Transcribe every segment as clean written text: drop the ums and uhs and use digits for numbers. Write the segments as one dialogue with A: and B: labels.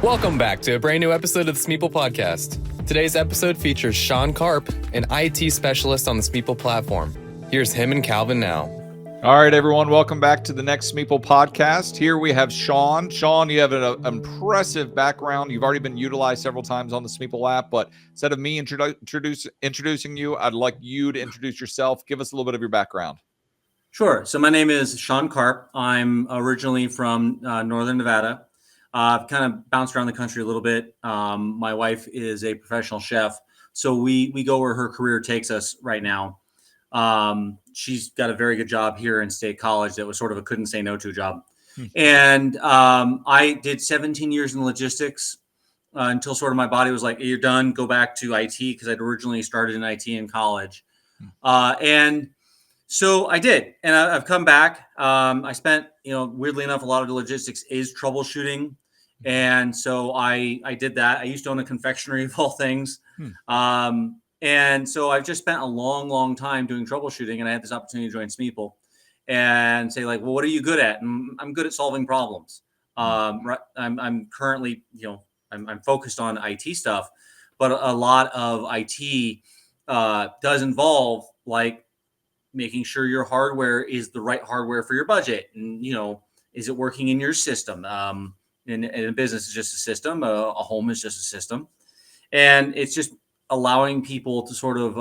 A: Welcome back to a brand new episode of the Smeeple Podcast. Today's episode features Sean Karp, an IT specialist on the Smeeple platform. Here's him and Calvin now.
B: All right, everyone, welcome back to the next Smeeple Podcast. Here we have Sean. Sean, you have an impressive background. You've already been utilized several times on the Smeeple app, but instead of me introducing you, I'd like you to introduce yourself. Give us a little bit of your background.
C: Sure. So my name is Sean Karp. I'm originally from Northern Nevada. I've kind of bounced around the country a little bit. My wife is a professional chef, so we go where her career takes us right now. She's got a very good job here in State College that was sort of a couldn't say no to job. And I did 17 years in logistics until sort of my body was like, hey, you're done, go back to IT, because I'd originally started in IT in college. And so I did, and I've come back. I spent, weirdly enough, a lot of the logistics is troubleshooting. And so I did that. I used to own a confectionery of all things. And so I've just spent a long, long time doing troubleshooting, and I had this opportunity to join Smeeple and say, like, well, what are you good at? And I'm good at solving problems. I'm currently, I'm focused on IT stuff, but a lot of IT does involve like making sure your hardware is the right hardware for your budget. And, is it working in your system? And a business is just a system. A home is just a system. And it's just allowing people to sort of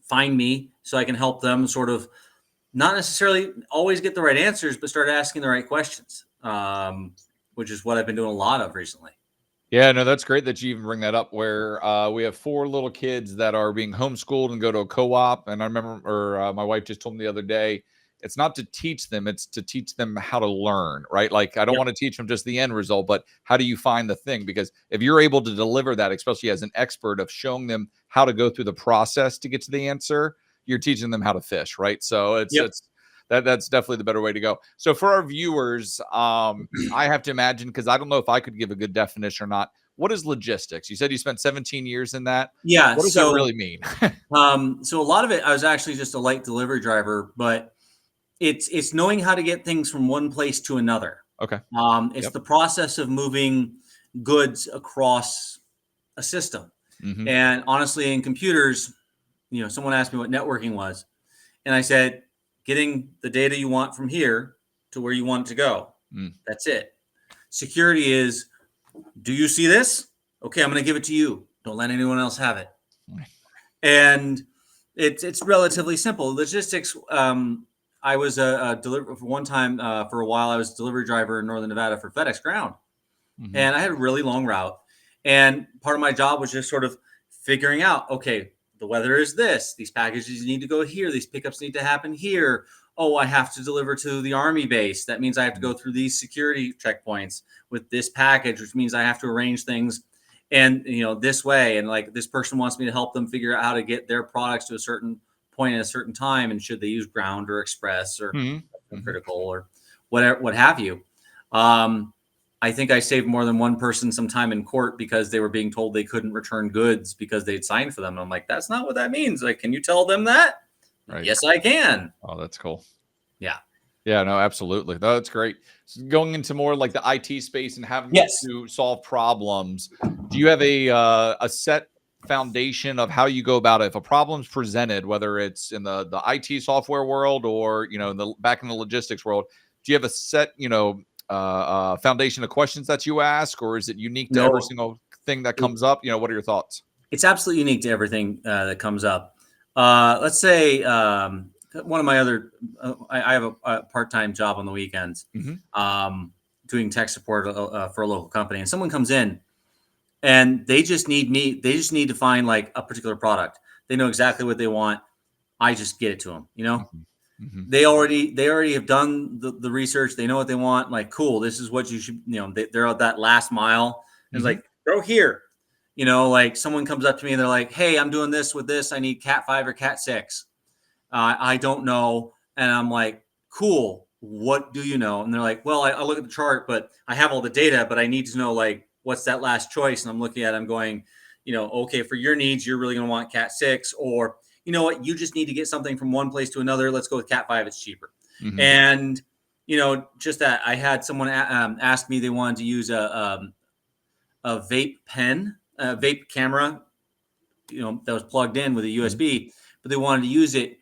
C: find me so I can help them sort of not necessarily always get the right answers, but start asking the right questions, which is what I've been doing a lot of recently.
B: Yeah, no, that's great that you even bring that up, where we have 4 little kids that are being homeschooled and go to a co-op. And I remember my wife just told me the other day, it's not to teach them, it's to teach them how to learn, right? Like, I don't want to teach them just the end result, but how do you find the thing? Because if you're able to deliver that, especially as an expert of showing them how to go through the process to get to the answer, you're teaching them how to fish, right? So that's definitely the better way to go. So for our viewers, I have to imagine, because I don't know if I could give a good definition or not. What is logistics? You said you spent 17 years in that.
C: Yeah.
B: What does that really mean?
C: So a lot of it, I was actually just a light delivery driver, but it's knowing how to get things from one place to another.
B: Okay.
C: It's the process of moving goods across a system.
B: Mm-hmm.
C: And honestly, in computers, someone asked me what networking was, and I said, getting the data you want from here to where you want it to go. That's it. Security is, do you see this? Okay, I'm going to give it to you. Don't let anyone else have it. And it's relatively simple. Logistics. I was a delivery for one time for a while. I was a delivery driver in Northern Nevada for FedEx Ground, and I had a really long route. And part of my job was just sort of figuring out, okay, the weather is this. These packages need to go here. These pickups need to happen here. Oh, I have to deliver to the Army base. That means I have to go through these security checkpoints with this package, which means I have to arrange things and this way. And like this person wants me to help them figure out how to get their products to a certain point at a certain time, and should they use ground or express or critical or whatever, what have you. I think I saved more than one person some time in court because they were being told they couldn't return goods because they'd signed for them. And I'm like, that's not what that means. Like, can you tell them that? Right. Yes, I can.
B: Oh, that's cool.
C: Yeah.
B: Yeah, no, absolutely. No, that's great. So going into more like the IT space and having to solve problems, do you have a set foundation of how you go about it? If a problem's presented, whether it's in the IT software world or back in the logistics world, do you have a set foundation of questions that you ask, or is it unique to every single thing that comes up? What are your thoughts?
C: It's absolutely unique to everything that comes up. Let's say one of my other I have a part-time job on the weekends, doing tech support for a local company, and someone comes in and they just need to find like a particular product. They know exactly what they want. I just get it to them, They already have done the research. They know what they want. Like, cool, this is what you should, they're at that last mile. It's like, go here. Like someone comes up to me and they're like, hey, I'm doing this with this. I need Cat 5 or Cat 6. I don't know. And I'm like, cool, what do you know? And they're like, well, I look at the chart, but I have all the data, but I need to know, like, what's that last choice? And I'm looking at it, I'm going, okay, for your needs, you're really going to want Cat 6, or you know what, you just need to get something from one place to another. Let's go with Cat 5. It's cheaper. And just that I had someone ask me they wanted to use a vape pen, a vape camera, that was plugged in with a USB, but they wanted to use it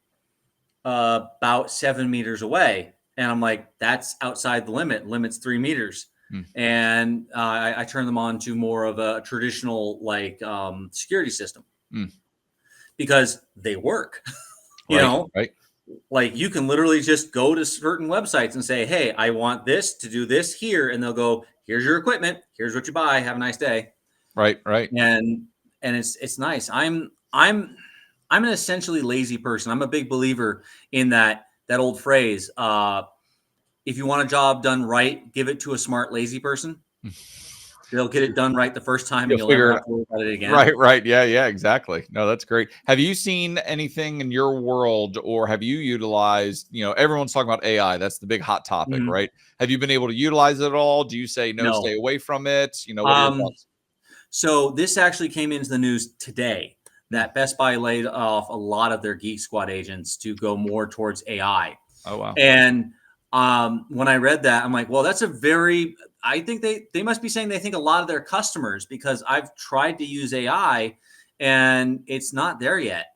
C: about 7 meters away. And I'm like, that's outside the limit. Limit's 3 meters. And I turned them on to more of a traditional security system because they work.
B: Right.
C: Like you can literally just go to certain websites and say, hey, I want this to do this here. And they'll go, here's your equipment. Here's what you buy. Have a nice day.
B: Right.
C: And it's nice. I'm an essentially lazy person. I'm a big believer in that old phrase. If you want a job done right, give it to a smart, lazy person. They'll get it done right the first time, and you'll never have to worry about it again.
B: Right. Yeah, exactly. No, that's great. Have you seen anything in your world, or have you utilized, everyone's talking about AI. That's the big hot topic, right? Have you been able to utilize it at all? Do you say no. Stay away from it? What are your thoughts?
C: So this actually came into the news today that Best Buy laid off a lot of their Geek Squad agents to go more towards AI.
B: Oh, wow.
C: And when I read that, I'm like, well, I think they must be saying they think a lot of their customers, because I've tried to use AI and it's not there yet.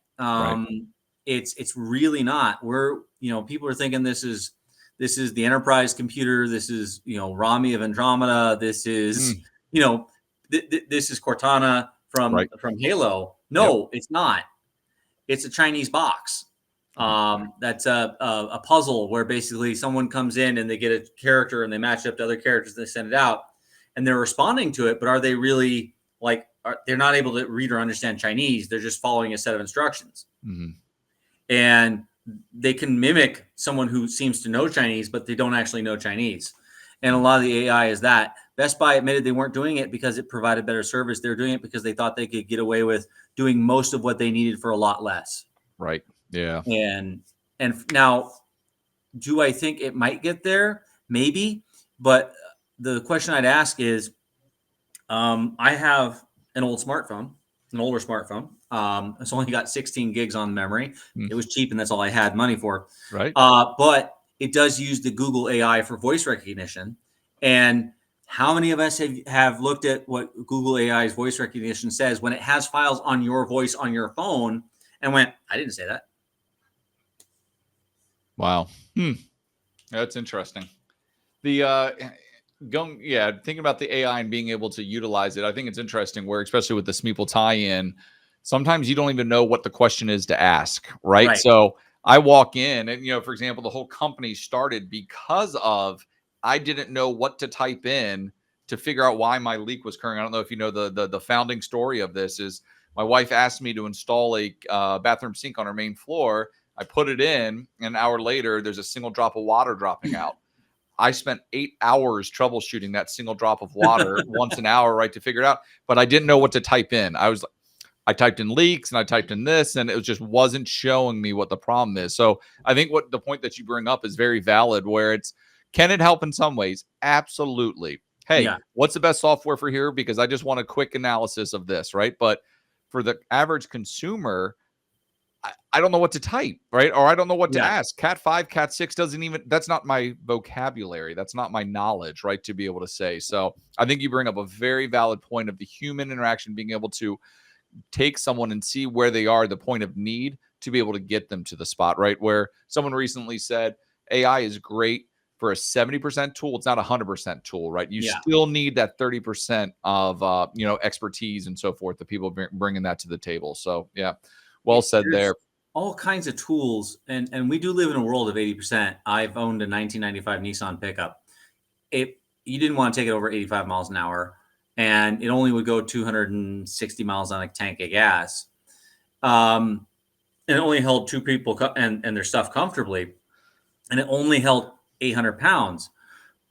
C: It's really not. People are thinking this is the enterprise computer. This is, Rami of Andromeda. This is, this is Cortana from Halo. No, It's not. It's a Chinese box. That's a puzzle where basically someone comes in and they get a character and they match it up to other characters and they send it out and they're responding to it. But are they really they're not able to read or understand Chinese? They're just following a set of instructions. And they can mimic someone who seems to know Chinese, but they don't actually know Chinese. And a lot of the AI is that. Best Buy admitted they weren't doing it because it provided better service. They're doing it because they thought they could get away with doing most of what they needed for a lot less.
B: Right. Yeah.
C: And now, do I think it might get there? Maybe. But the question I'd ask is, I have an older smartphone. It's only got 16 gigs on memory. It was cheap and that's all I had money for.
B: Right.
C: But it does use the Google AI for voice recognition. And how many of us have looked at what Google AI's voice recognition says when it has files on your voice on your phone and went, I didn't say that.
B: Wow. That's interesting. Thinking about the AI and being able to utilize it, I think it's interesting where, especially with the Smeeple tie-in, sometimes you don't even know what the question is to ask, right? So I walk in and, for example, the whole company started because of I didn't know what to type in to figure out why my leak was occurring. I don't know if you know the founding story of this is my wife asked me to install a bathroom sink on her main floor. I put it in, and an hour later, there's a single drop of water dropping out. I spent 8 hours troubleshooting that single drop of water once an hour, to figure it out. But I didn't know what to type in. I typed in leaks and I typed in this, and it just wasn't showing me what the problem is. So I think what the point that you bring up is very valid, where can it help in some ways? Absolutely. Hey, what's the best software for here? Because I just want a quick analysis of this, right? But for the average consumer, I don't know what to type, right? Or I don't know what to ask. Cat 5, Cat 6 that's not my vocabulary. That's not my knowledge, right? To be able to say. So I think you bring up a very valid point of the human interaction, being able to take someone and see where they are, the point of need, to be able to get them to the spot, right? Where someone recently said AI is great for a 70% tool. It's not a 100% tool, right? You still need that 30% of, expertise and so forth, the people bringing that to the table. So yeah. Well said there.
C: All kinds of tools. And we do live in a world of 80%. I've owned a 1995 Nissan pickup. You didn't want to take it over 85 miles an hour, and it only would go 260 miles on a tank of gas. And it only held two people and their stuff comfortably. And it only held 800 pounds.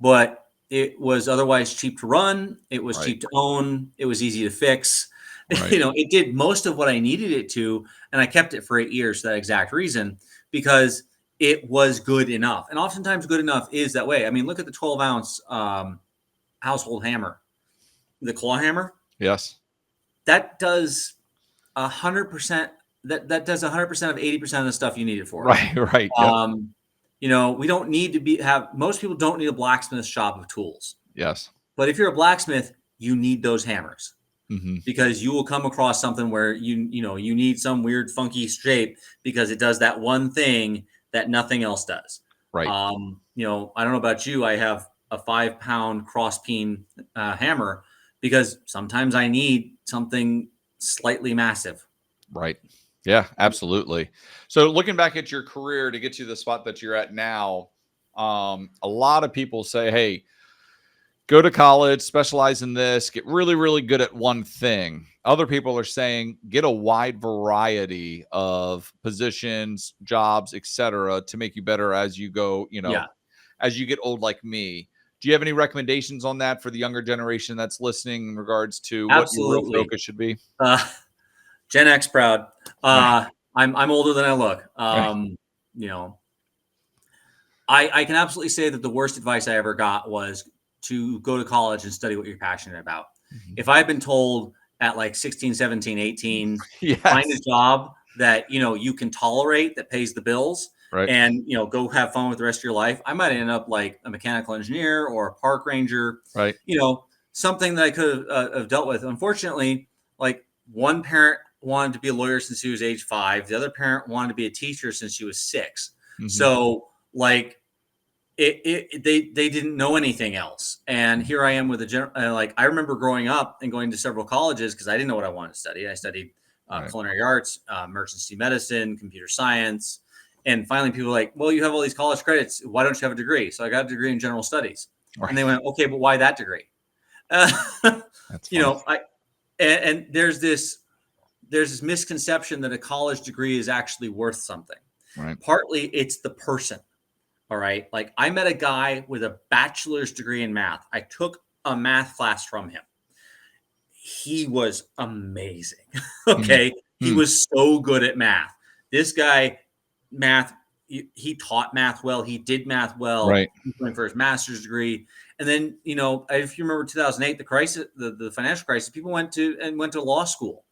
C: But it was otherwise cheap to run. It was cheap to own. It was easy to fix. It did most of what I needed it to, and I kept it for 8 years for that exact reason, because it was good enough. And oftentimes good enough is that way. I mean, look at the 12-ounce household hammer, the claw hammer.
B: Yes.
C: That does 100%. That does 100% of 80% of the stuff you need it for.
B: Right.
C: we don't need to most people don't need a blacksmith shop of tools.
B: Yes.
C: But if you're a blacksmith, you need those hammers.
B: Mm-hmm.
C: Because you will come across something where you need some weird funky shape because it does that one thing that nothing else does.
B: Right.
C: I don't know about you. I have a 5-pound cross peen hammer because sometimes I need something slightly massive.
B: Right. Yeah, absolutely. So looking back at your career to get you the spot that you're at now, a lot of people say, hey, go to college, specialize in this, get really, really good at one thing. Other people are saying get a wide variety of positions, jobs, etc., to make you better as you go, as you get old like me. Do you have any recommendations on that for the younger generation that's listening in regards to what your real focus should be?
C: Gen X proud.
B: Right.
C: I'm older than I look.
B: Right.
C: I can absolutely say that the worst advice I ever got was to go to college and study what you're passionate about.
B: Mm-hmm.
C: If I had been told at like 16, 17, 18,
B: yes.
C: find a job that, you can tolerate, that pays the bills,
B: right.
C: and, go have fun with the rest of your life, I might end up like a mechanical engineer or a park ranger,
B: right.
C: Something that I could have dealt with. Unfortunately, like one parent wanted to be a lawyer since he was age 5. The other parent wanted to be a teacher since she was 6. Mm-hmm. So like, they didn't know anything else. And here I am with I remember growing up and going to several colleges because I didn't know what I wanted to study. I studied culinary arts, emergency medicine, computer science. And finally people were like, well, you have all these college credits. Why don't you have a degree? So I got a degree in general studies. Right. And they went, okay, but why that degree? That's and there's this misconception that a college degree is actually worth something.
B: Right.
C: Partly it's the person. All right. Like I met a guy with a bachelor's degree in math. I took a math class from him. He was amazing. Okay. Mm-hmm. He was so good at math. This guy, he taught math well. He did math well.
B: Right.
C: He went for his master's degree. And then, if you remember 2008, the crisis, the financial crisis, people went to law school.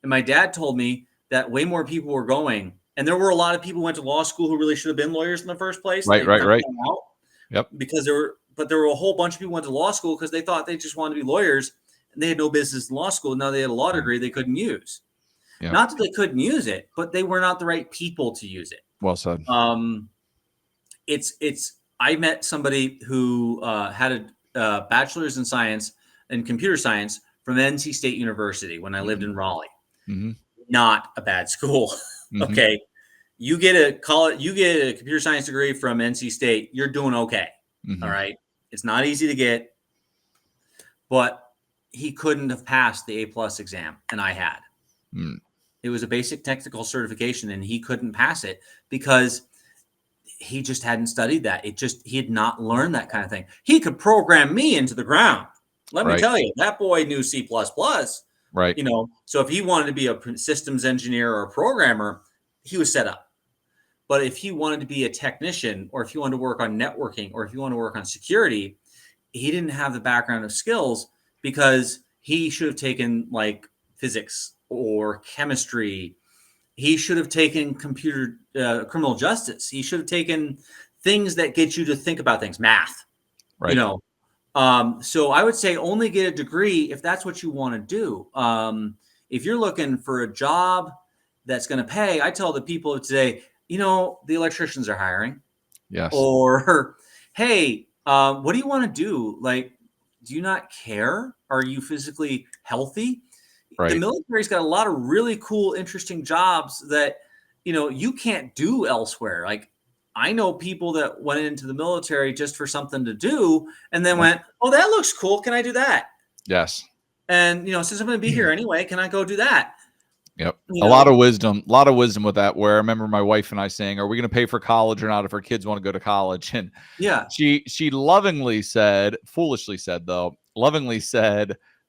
C: And my dad told me that way more people were going. And there were a lot of people who went to law school who really should have been lawyers in the first place.
B: Right.
C: Yep. Because there were a whole bunch of people who went to law school because they thought they just wanted to be lawyers and they had no business in law school. Now they had a law degree they couldn't use. Yep. Not that they couldn't use it, but they were not the right people to use it.
B: Well said.
C: I met somebody who had a bachelor's in science and computer science from NC State University when I lived in Raleigh. Mm-hmm. Not a bad school. Mm-hmm. Okay. You get a computer science degree from NC State, you're doing okay. Mm-hmm. All right. It's not easy to get, but he couldn't have passed the A+ exam, and I had. Mm. It was a basic technical certification, and he couldn't pass it because he just hadn't studied that. He had not learned that kind of thing. He could program me into the ground. Let me tell you, that boy knew C++.
B: Right.
C: So if he wanted to be a systems engineer or a programmer, he was set up. But if he wanted to be a technician, or if he wanted to work on networking, or if he wanted to work on security, he didn't have the background of skills because he should have taken like physics or chemistry. He should have taken criminal justice. He should have taken things that get you to think about things, math,
B: right.
C: So I would say only get a degree if that's what you want to do. If you're looking for a job that's going to pay, I tell the people of today, the electricians are hiring.
B: Yes.
C: Or, hey, what do you want to do? Like, do you not care? Are you physically healthy? Right. The military's got a lot of really cool, interesting jobs that, you can't do elsewhere. Like, I know people that went into the military just for something to do and then went, oh, that looks cool. Can I do that?
B: Yes.
C: And, since I'm going to be here anyway, can I go do that?
B: Yep. A lot of wisdom with that, where I remember my wife and I saying, are we going to pay for college or not if our kids want to go to college? And
C: yeah,
B: she foolishly said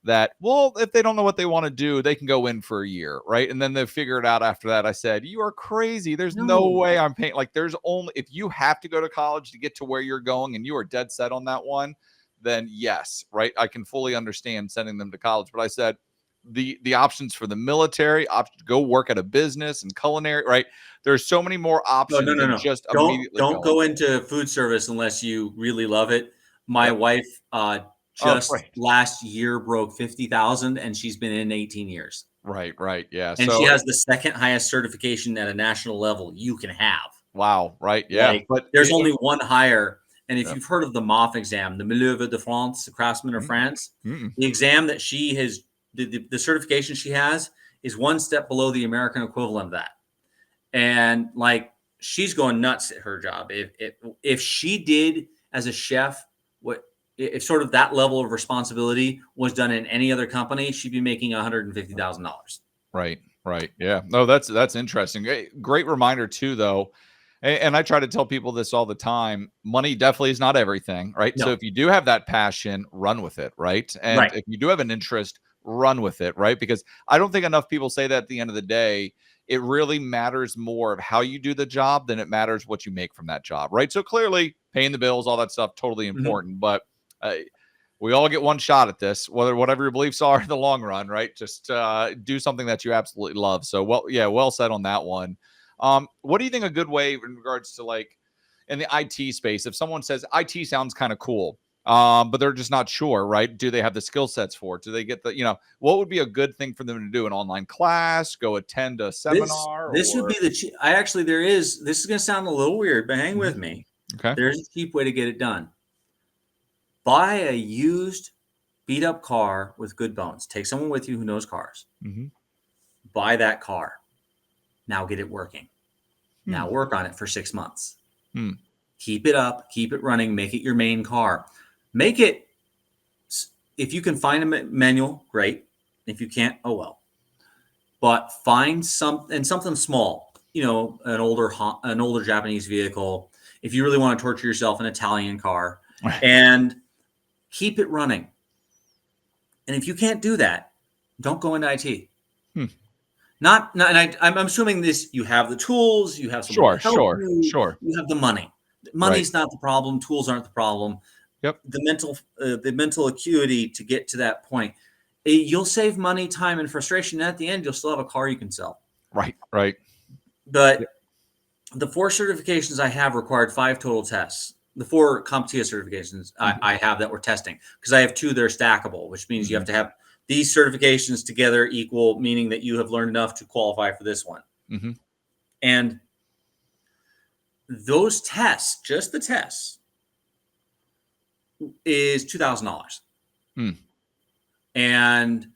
B: that, well, if they don't know what they want to do, they can go in for a year. Right. And then they figure it out after that. I said, you are crazy. There's no way I'm paying. Like, there's only, if you have to go to college to get to where you're going and you are dead set on that one, then yes. Right. I can fully understand sending them to college. But I said, the options for the military, options to go work at a business and culinary, right? There's so many more options than
C: No.
B: just
C: Don't
B: immediately
C: don't
B: going.
C: go into food service unless you really love it. My
B: Yep.
C: wife
B: Oh,
C: just
B: right.
C: last year broke 50,000, and she's been in 18 years.
B: Right. Yeah.
C: And she
B: So,
C: has the second highest certification at a national level you can have.
B: wow. Right. Yeah.
C: Like,
B: But
C: there's only one higher. And if
B: Yep.
C: you've heard of the MOF exam, the Manœuvre de France, the Craftsman of France,
B: Mm-mm.
C: the exam that she has, the certification she has is one step below the American equivalent of that. And like, she's going nuts at her job. If she did as a chef what if sort of that level of responsibility was done in any other company, she'd be making $150,000.
B: Right. Yeah. No, that's interesting. Great reminder too, though. And I try to tell people this all the time. Money definitely is not everything, right? So
C: No,
B: if you do have that passion, run with it, right? And
C: right.
B: if you do have an interest, run with it, right? Because I don't think enough people say that at the end of the day. It really matters more of how you do the job than it matters what you make from that job, right? So clearly, paying the bills, all that stuff, totally important. But we all get one shot at this, whatever your beliefs are in the long run, right? Just do something that you absolutely love. So, well said on that one. What do you think a good way in regards to like in the IT space? If someone says IT sounds kind of cool, but they're just not sure, right? Do they have the skill sets for it? Do they get what would be a good thing for them to do? An online class, go attend a seminar?
C: This would be this is going to sound a little weird, but hang with me.
B: Okay.
C: There's a cheap way to get it done. Buy a used beat up car with good bones. Take someone with you who knows cars.
B: Mm-hmm.
C: Buy that car. Now get it working. Now work on it for 6 months. Keep it up, keep it running, make it your main car. Make it, if you can find a manual, great. If you can't, oh well. But find something small, an older Japanese vehicle. If you really want to torture yourself, an Italian car, and keep it running. And if you can't do that, don't go into IT. And I'm assuming you have the tools, you have someone to help you, you have the money. Money's not the problem. Tools aren't the problem.
B: Yep.
C: The mental acuity to get to that point. You'll save money, time, and frustration. And at the end, you'll still have a car you can sell.
B: Right.
C: But the 4 certifications I have required 5 total tests. The 4 CompTIA certifications I have that we're testing, because I have 2 that are stackable, which means you have to have these certifications together equal, meaning that you have learned enough to qualify for this one. And those tests, just the tests, is $2,000. And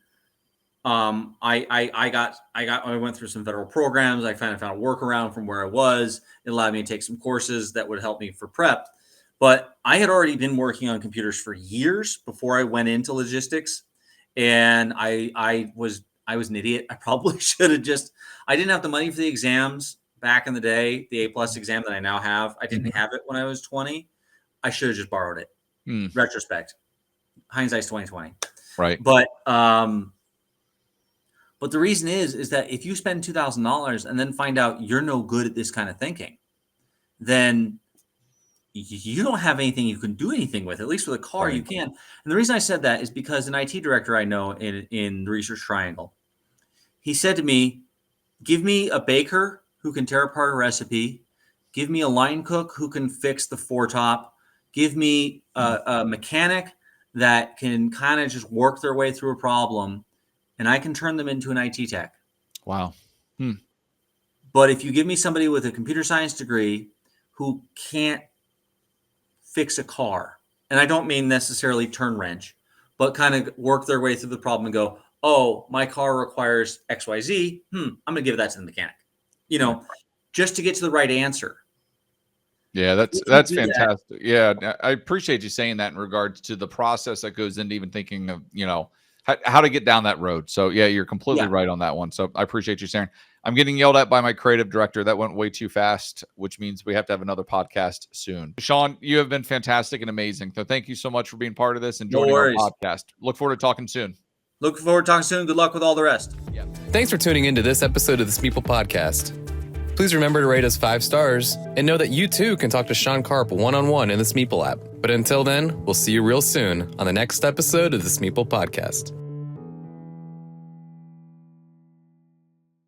C: I went through some federal programs. I found a workaround from where I was. It allowed me to take some courses that would help me for prep. But I had already been working on computers for years before I went into logistics. And I was an idiot. I probably should have I didn't have the money for the exams back in the day, the A+ exam that I now have. I didn't have it when I was 20. I should have just borrowed it. Retrospect. Hindsight's 2020.
B: Right.
C: But the reason is that if you spend $2,000 and then find out you're no good at this kind of thinking, then you don't have anything you can do anything with. At least with a car, you can. And the reason I said that is because an IT director I know in the Research Triangle, he said to me, give me a baker who can tear apart a recipe. Give me a line cook who can fix the foretop. Give me a mechanic that can kind of just work their way through a problem, and I can turn them into an IT tech.
B: Wow.
C: But if you give me somebody with a computer science degree who can't fix a car, and I don't mean necessarily turn wrench, but kind of work their way through the problem and go, oh, my car requires XYZ. I'm going to give that to the mechanic, just to get to the right answer.
B: Yeah, that's fantastic. Yeah, I appreciate you saying that in regards to the process that goes into even thinking of, how to get down that road. So yeah, you're completely right on that one. So I appreciate you sharing. I'm getting yelled at by my creative director. That went way too fast, which means we have to have another podcast soon. Sean, you have been fantastic and amazing. So thank you so much for being part of this and joining our podcast. Look forward to talking soon.
C: Looking forward to talking soon. Good luck with all the rest.
B: Yeah.
A: Thanks for tuning into this episode of the Smeeple Podcast. Please remember to rate us 5 stars and know that you too can talk to Sean Karp one-on-one in the Smeeple app. But until then, we'll see you real soon on the next episode of the Smeeple Podcast.